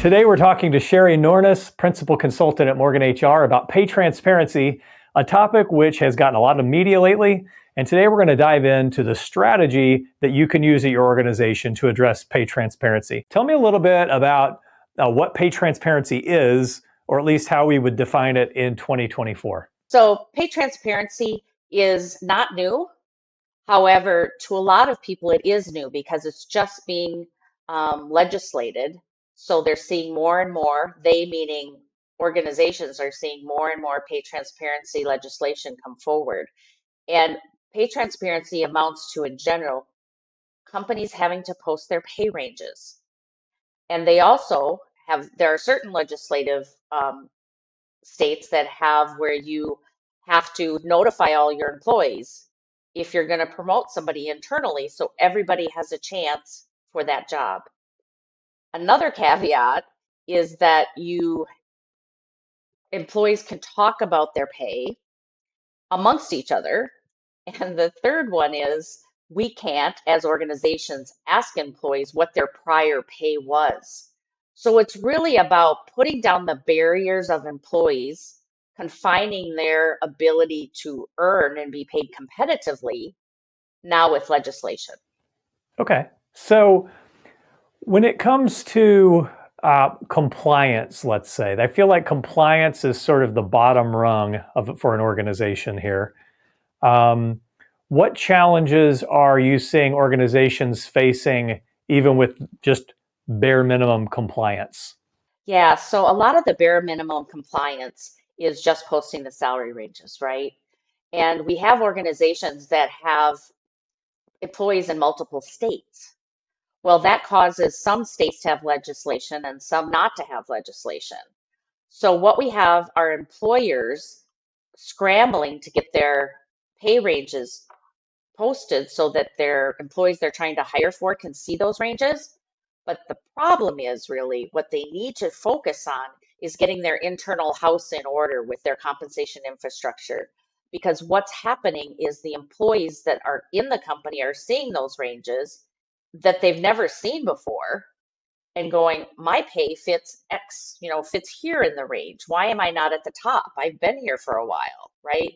Today we're talking to Shari Nornes, Principal Consultant at Morgan HR, about pay transparency, a topic which has gotten a lot of media lately. And today we're going to dive into the strategy that you can use at your organization to address pay transparency. Tell me a little bit about what pay transparency is, or at least how we would define it in 2024. So pay transparency is not new. However, to a lot of people, it is new because it's just being legislated. So they're seeing more and more, they meaning organizations are seeing more and more pay transparency legislation come forward. And pay transparency amounts to, in general, companies having to post their pay ranges. And they also there are certain legislative states that have where you have to notify all your employees if you're going to promote somebody internally, so everybody has a chance for that job. Another caveat is that employees can talk about their pay amongst each other. And the third one is we can't, as organizations, ask employees what their prior pay was. So it's really about putting down the barriers of employees, confining their ability to earn and be paid competitively now with legislation. Okay. So when it comes to compliance, let's say, I feel like compliance is sort of the bottom rung for an organization here. What challenges are you seeing organizations facing even with just bare minimum compliance? Yeah, so a lot of the bare minimum compliance is just posting the salary ranges, right? And we have organizations that have employees in multiple states. Well, that causes some states to have legislation and some not to have legislation. So what we have are employers scrambling to get their pay ranges posted so that their employees they're trying to hire for can see those ranges. But the problem is really what they need to focus on is getting their internal house in order with their compensation infrastructure. Because what's happening is the employees that are in the company are seeing those ranges that they've never seen before and going, my pay fits X, fits here in the range. Why am I not at the top? I've been here for a while, right?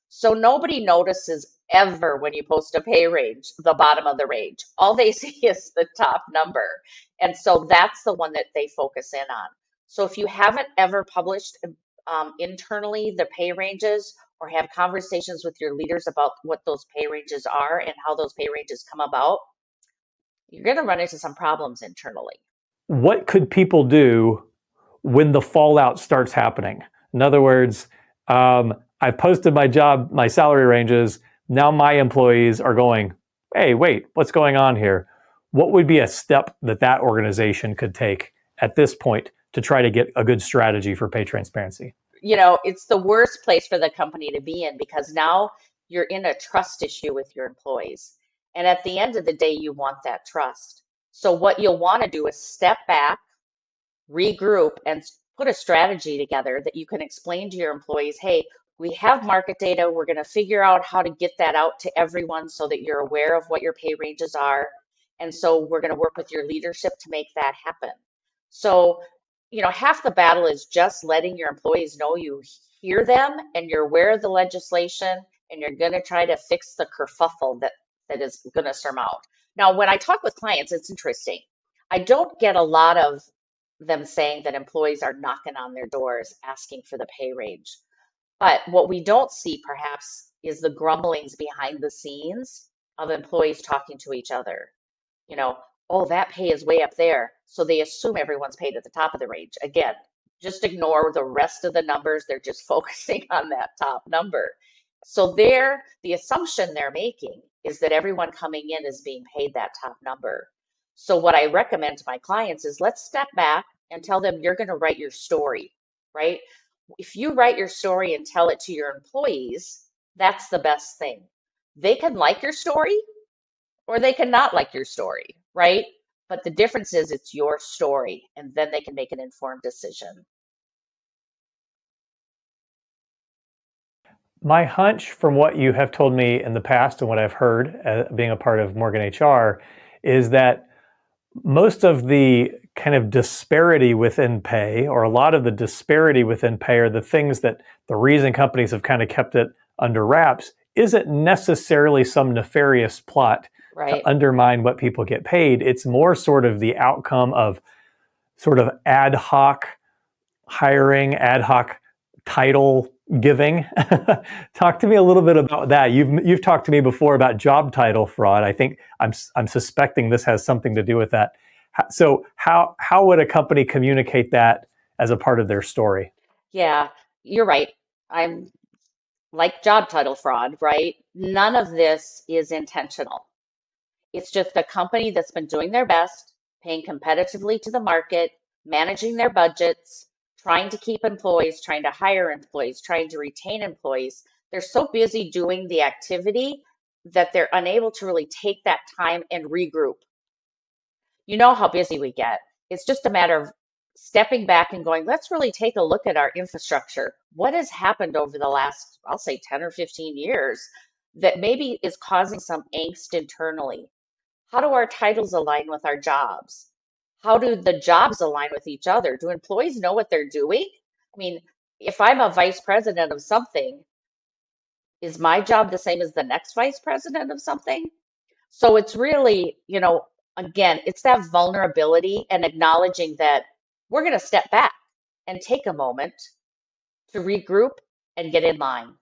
So nobody notices ever when you post a pay range, the bottom of the range. All they see is the top number. And so that's the one that they focus in on. So if you haven't ever published internally the pay ranges or have conversations with your leaders about what those pay ranges are and how those pay ranges come about, you're going to run into some problems internally. What could people do when the fallout starts happening? In other words, I've posted my salary ranges. Now my employees are going, hey, wait, what's going on here? What would be a step that organization could take at this point to try to get a good strategy for pay transparency? It's the worst place for the company to be in because now you're in a trust issue with your employees. And at the end of the day, you want that trust. So what you'll want to do is step back, regroup, and put a strategy together that you can explain to your employees, hey, we have market data. We're going to figure out how to get that out to everyone so that you're aware of what your pay ranges are. And so we're going to work with your leadership to make that happen. So, half the battle is just letting your employees know you hear them and you're aware of the legislation and you're going to try to fix the kerfuffle that is going to surmount. Now, when I talk with clients, it's interesting. I don't get a lot of them saying that employees are knocking on their doors asking for the pay range. But what we don't see perhaps is the grumblings behind the scenes of employees talking to each other. Oh, that pay is way up there. So they assume everyone's paid at the top of the range. Again, just ignore the rest of the numbers. They're just focusing on that top number. So the assumption they're making is that everyone coming in is being paid that top number. So what I recommend to my clients is let's step back and tell them you're going to write your story, right? If you write your story and tell it to your employees, that's the best thing. They can like your story or they can not like your story, right? But the difference is it's your story, and then they can make an informed decision. My hunch from what you have told me in the past and what I've heard being a part of Morgan HR is that most of the kind of disparity within pay, or a lot of the disparity within pay, are the things that the reason companies have kind of kept it under wraps isn't necessarily some nefarious plot to Right. undermine what people get paid. It's more sort of the outcome of sort of ad hoc hiring, ad hoc title giving. Talk to me a little bit about that. You've talked to me before about job title fraud. I think I'm suspecting this has something to do with that. So how would a company communicate that as a part of their story? Yeah, you're right. I'm like job title fraud, right? None of this is intentional. It's just a company that's been doing their best, paying competitively to the market, managing their budgets, trying to keep employees, trying to hire employees, trying to retain employees. They're so busy doing the activity that they're unable to really take that time and regroup. You know how busy we get. It's just a matter of stepping back and going, let's really take a look at our infrastructure. What has happened over the last, I'll say 10 or 15 years that maybe is causing some angst internally? How do our titles align with our jobs? How do the jobs align with each other? Do employees know what they're doing? I mean, if I'm a vice president of something, is my job the same as the next vice president of something? So it's really, again, it's that vulnerability and acknowledging that we're going to step back and take a moment to regroup and get in line.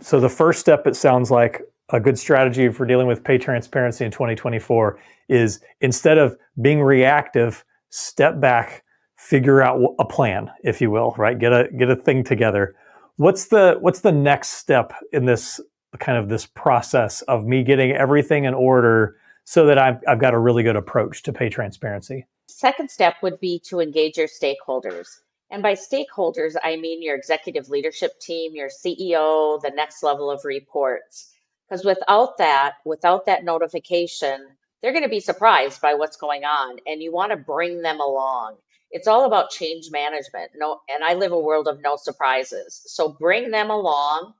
So the first step, it sounds like a good strategy for dealing with pay transparency in 2024 is, instead of being reactive, step back, figure out a plan, if you will, right? Get a thing together. What's the next step in this kind of this process of me getting everything in order so that I've got a really good approach to pay transparency? Second step would be to engage your stakeholders. And by stakeholders, I mean your executive leadership team, your CEO, the next level of reports. Because without that notification, they're going to be surprised by what's going on, and you want to bring them along. It's all about change management. No, and I live a world of no surprises. So bring them along,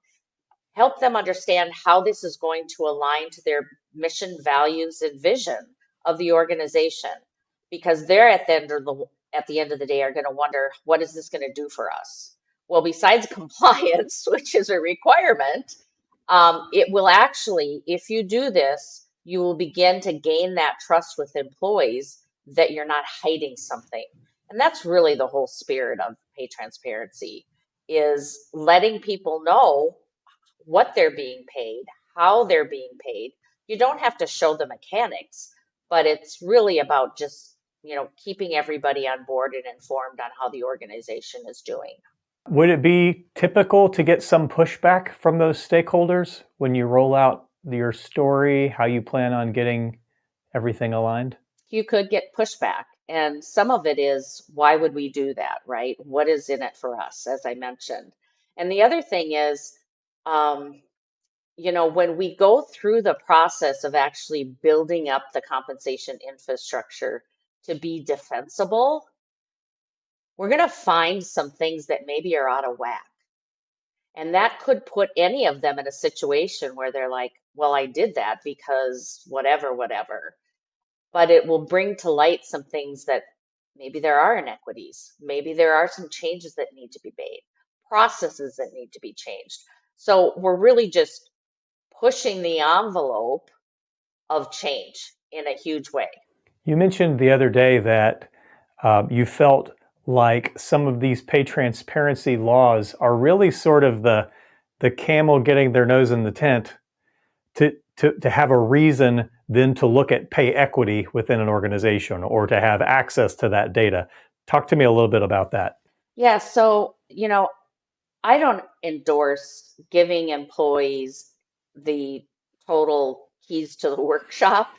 help them understand how this is going to align to their mission, values, and vision of the organization, because they're at the end of the day are going to wonder, what is this going to do for us? Well, besides compliance, which is a requirement, it will actually, if you do this, you will begin to gain that trust with employees that you're not hiding something. And that's really the whole spirit of pay transparency, is letting people know what they're being paid, how they're being paid. You don't have to show the mechanics, but it's really about just, keeping everybody on board and informed on how the organization is doing. Would it be typical to get some pushback from those stakeholders when you roll out your story, how you plan on getting everything aligned? You could get pushback, and some of it is, why would we do that, right? What is in it for us, as I mentioned? And the other thing is, um, when we go through the process of actually building up the compensation infrastructure to be defensible, we're going to find some things that maybe are out of whack. And that could put any of them in a situation where they're like, well, I did that because whatever, whatever. But it will bring to light some things that maybe there are inequities. Maybe there are some changes that need to be made, processes that need to be changed. So we're really just pushing the envelope of change in a huge way. You mentioned the other day that you felt like some of these pay transparency laws are really sort of the camel getting their nose in the tent to have a reason then to look at pay equity within an organization or to have access to that data. Talk to me a little bit about that. Yeah, so, I don't endorse giving employees the total keys to the workshop,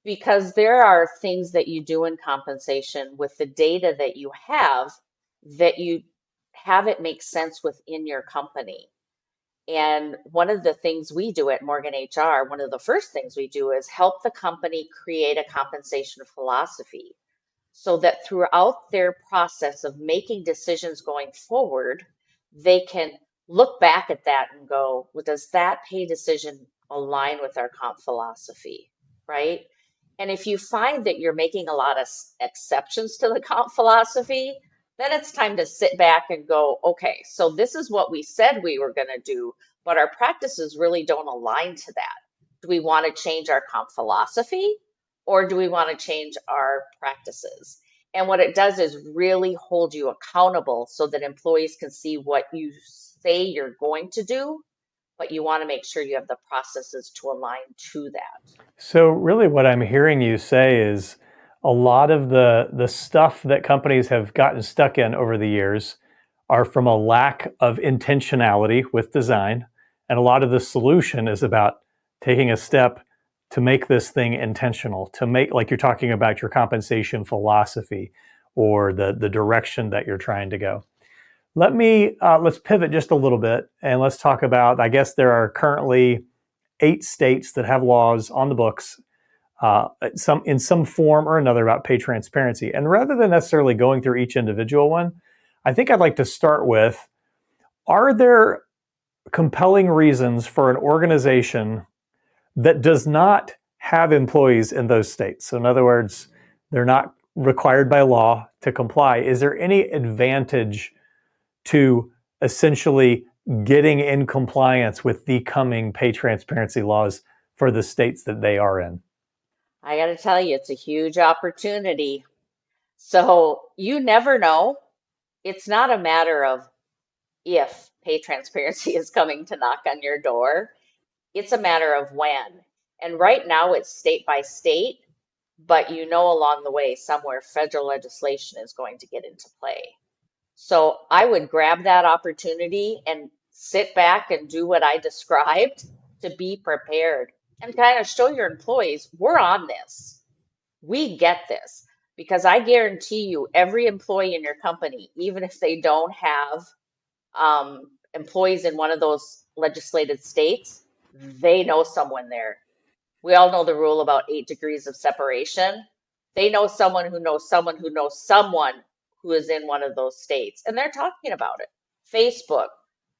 because there are things that you do in compensation with the data that you have it make sense within your company. And one of the things we do at Morgan HR, one of the first things we do is help the company create a compensation philosophy, so that throughout their process of making decisions going forward, they can look back at that and go, well, does that pay decision align with our comp philosophy, right? And if you find that you're making a lot of exceptions to the comp philosophy, then it's time to sit back and go, okay, so this is what we said we were going to do, but our practices really don't align to that. Do we want to change our comp philosophy or do we want to change our practices? And what it does is really hold you accountable so that employees can see what you say you're going to do, but you want to make sure you have the processes to align to that. So really what I'm hearing you say is a lot of the stuff that companies have gotten stuck in over the years are from a lack of intentionality with design. And a lot of the solution is about taking a step to make this thing intentional, to make, like you're talking about your compensation philosophy or the direction that you're trying to go. Let's pivot just a little bit and let's talk about, I guess there are currently 8 states that have laws on the books, in some form or another about pay transparency. And rather than necessarily going through each individual one, I think I'd like to start with, are there compelling reasons for an organization that does not have employees in those states? So in other words, they're not required by law to comply. Is there any advantage to essentially getting in compliance with the coming pay transparency laws for the states that they are in? I got to tell you, it's a huge opportunity. So you never know. It's not a matter of if pay transparency is coming to knock on your door. It's a matter of when. And right now it's state by state, but you know along the way somewhere federal legislation is going to get into play. So I would grab that opportunity and sit back and do what I described to be prepared and kind of show your employees we're on this. We get this because I guarantee you every employee in your company, even if they don't have employees in one of those legislated states, they know someone there. We all know the rule about 8 degrees of separation. They know someone who knows someone who knows someone who is in one of those states, and they're talking about it. Facebook,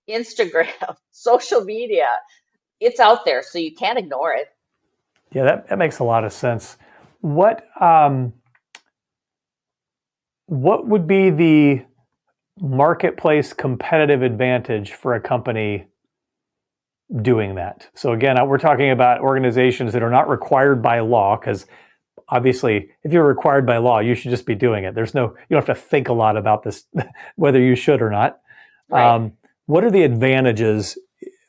Instagram, social media, it's out there, so you can't ignore it. Yeah, that makes a lot of sense. What would be the marketplace competitive advantage for a company doing that? So again, we're talking about organizations that are not required by law, because obviously if you're required by law, you should just be doing it. You don't have to think a lot about this, whether you should or not. Right. What are the advantages,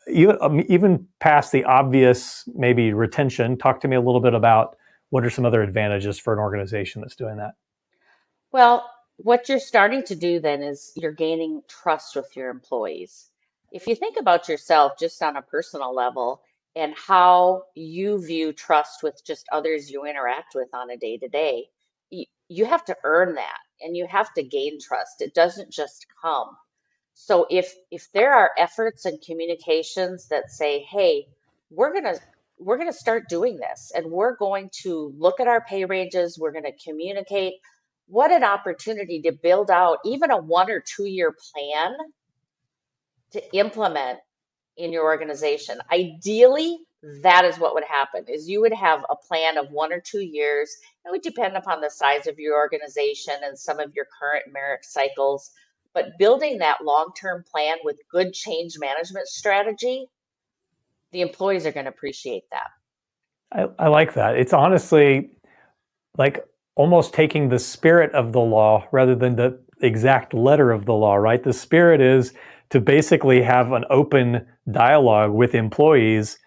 even past the obvious, maybe retention? Talk to me a little bit about what are some other advantages for an organization that's doing that? Well, what you're starting to do then is you're gaining trust with your employees. If you think about yourself just on a personal level and how you view trust with just others you interact with on a day to day, you have to earn that and you have to gain trust. It doesn't just come. So if there are efforts and communications that say, "Hey, we're gonna we're gonna start doing this, and we're going to look at our pay ranges, we're gonna communicate," what an opportunity to build out even a 1 or 2 year plan to implement in your organization. Ideally, that is what would happen is you would have a plan of 1 or 2 years. It would depend upon the size of your organization and some of your current merit cycles, but building that long-term plan with good change management strategy, the employees are going to appreciate that. I like that. It's honestly like almost taking the spirit of the law rather than the exact letter of the law, right? The spirit is to basically have an open dialogue with employees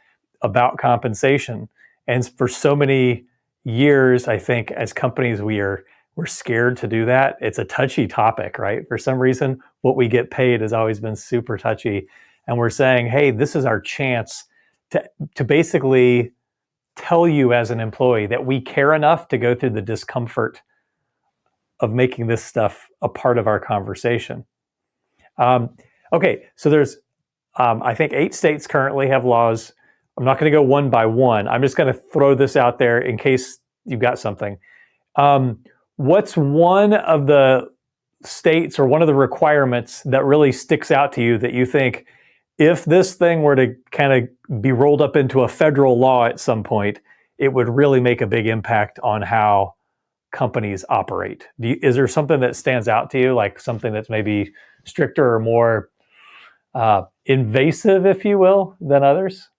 about compensation. And for so many years, I think as companies, we're scared to do that. It's a touchy topic, right? For some reason, what we get paid has always been super touchy. And we're saying, hey, this is our chance to basically tell you as an employee that we care enough to go through the discomfort of making this stuff a part of our conversation. Okay, so there's, I think 8 states currently have laws. I'm not going to go one by one. I'm just going to throw this out there in case you've got something. What's one of the states or one of the requirements that really sticks out to you that you think, if this thing were to kind of be rolled up into a federal law at some point, it would really make a big impact on how companies operate. Is there something that stands out to you, like something that's maybe stricter or more invasive, if you will, than others?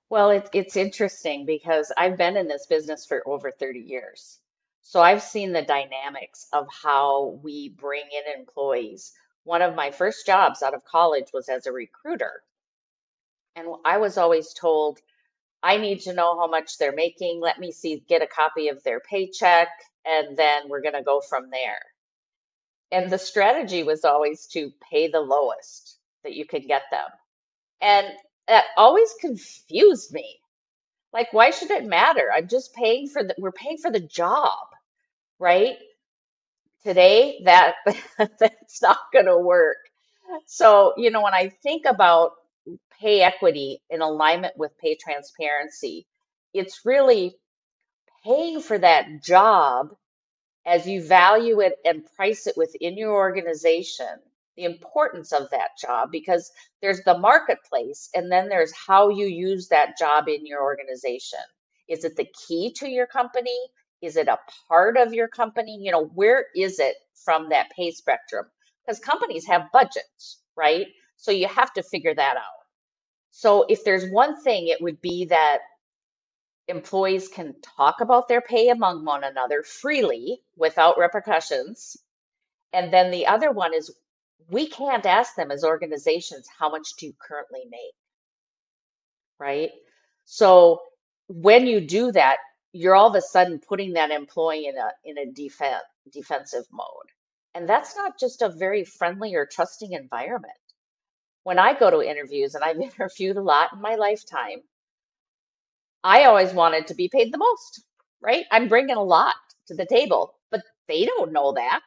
Well, it's interesting because I've been in this business for over 30 years. So I've seen the dynamics of how we bring in employees. One of my first jobs out of college was as a recruiter. And I was always told, I need to know how much they're making. Let me see, get a copy of their paycheck, and then we're going to go from there. And the strategy was always to pay the lowest that you could get them. And that always confused me. Like, why should it matter? I'm just paying for we're paying for the job, right? Today, that that's not going to work. So, when I think about pay equity in alignment with pay transparency, it's really paying for that job as you value it and price it within your organization, the importance of that job, because there's the marketplace and then there's how you use that job in your organization. Is it the key to your company? Is it a part of your company? Where is it from that pay spectrum? Because companies have budgets, right? So you have to figure that out. So if there's one thing, it would be that employees can talk about their pay among one another freely without repercussions. And then the other one is we can't ask them as organizations, how much do you currently make? Right? So when you do that, you're all of a sudden putting that employee in a defensive mode. And that's not just a very friendly or trusting environment. When I go to interviews, and I've interviewed a lot in my lifetime, I always wanted to be paid the most, right? I'm bringing a lot to the table, but they don't know that.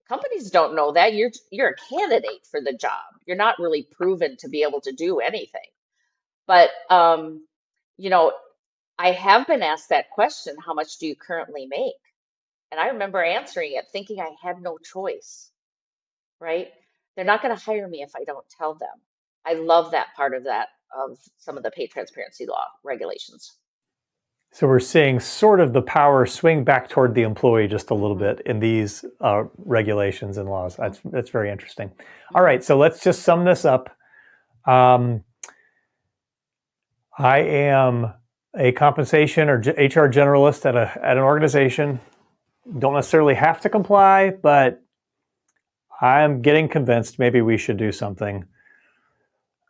Companies don't know that. You're a candidate for the job. You're not really proven to be able to do anything. But you know, I have been asked that question, how much do you currently make? And I remember answering it thinking I had no choice, right? They're not going to hire me if I don't tell them. I love that part of some of the pay transparency law regulations. So we're seeing sort of the power swing back toward the employee just a little Mhm, bit in these regulations and laws. mhm, That's very interesting. All mhm. right, so let's just sum this up. Um, I am a compensation or HR generalist at an organization. Don't necessarily have to comply, but I'm getting convinced maybe we should do something.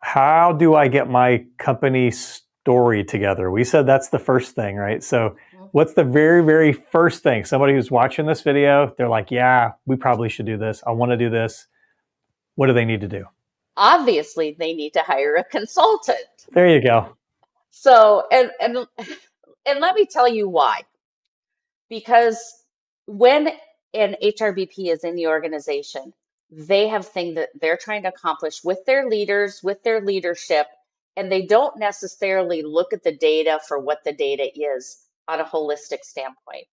How do I get my company story together? We said that's the first thing, right? So what's the very, very first thing? Somebody who's watching this video, they're like, yeah, we probably should do this. I want to do this. What do they need to do? Obviously, they need to hire a consultant. There you go. So, and let me tell you why. Because when an HRBP is in the organization, they have things that they're trying to accomplish with their leaders, with their leadership, and they don't necessarily look at the data for what the data is on a holistic standpoint.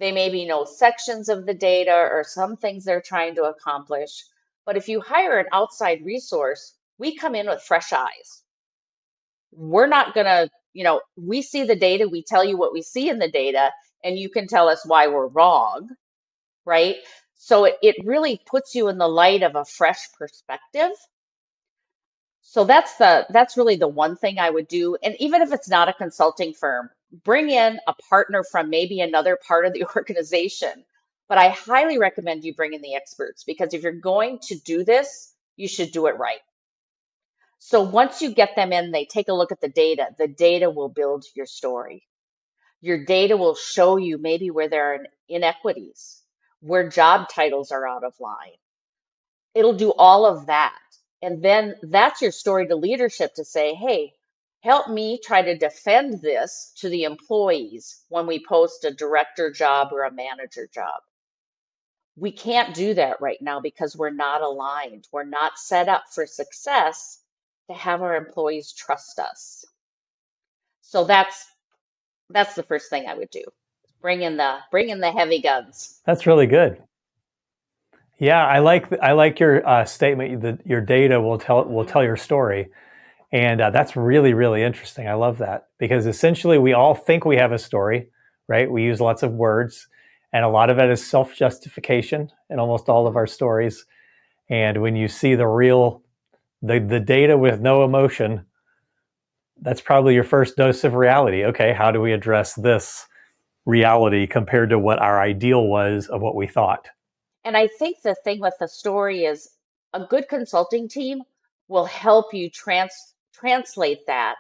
They maybe know sections of the data or some things they're trying to accomplish. But if you hire an outside resource, we come in with fresh eyes. We're not going to, we see the data, we tell you what we see in the data, and you can tell us why we're wrong, right? So it really puts you in the light of a fresh perspective. So that's really the one thing I would do. And even if it's not a consulting firm, bring in a partner from maybe another part of the organization. But I highly recommend you bring in the experts because if you're going to do this, you should do it right. So once you get them in, they take a look at the data will build your story. Your data will show you maybe where there are inequities, where job titles are out of line. It'll do all of that. And then that's your story to leadership to say, hey, help me try to defend this to the employees when we post a director job or a manager job. We can't do that right now because we're not aligned. We're not set up for success to have our employees trust us. So that's the first thing I would do. Bring in the heavy guns. That's really good. Yeah, I like your statement that your data will tell Mhm, your story. And that's really, really interesting. I love that because essentially we all think we have a story, right? We use lots of words, and a lot of it is self-justification in almost all of our stories. And when you see the data with no emotion, that's probably your first dose of reality. Okay, how do we address this reality compared to what our ideal was of what we thought? And I think the thing with the story is a good consulting team will help you translate that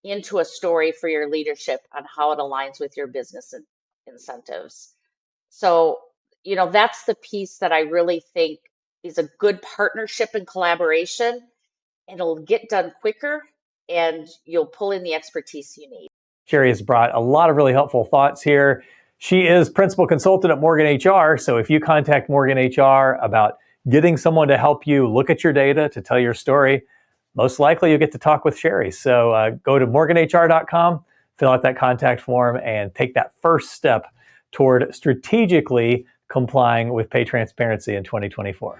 into a story for your leadership on how it aligns with your business incentives. So, that's the piece that I really think is a good partnership and collaboration, and it'll get done quicker and you'll pull in the expertise you need. Shari has brought a lot of really helpful thoughts here. She is principal consultant at Morgan HR. So if you contact Morgan HR about getting someone to help you look at your data to tell your story, most likely you'll get to talk with Shari. So go to morganhr.com, fill out that contact form, and take that first step toward strategically complying with pay transparency in 2024.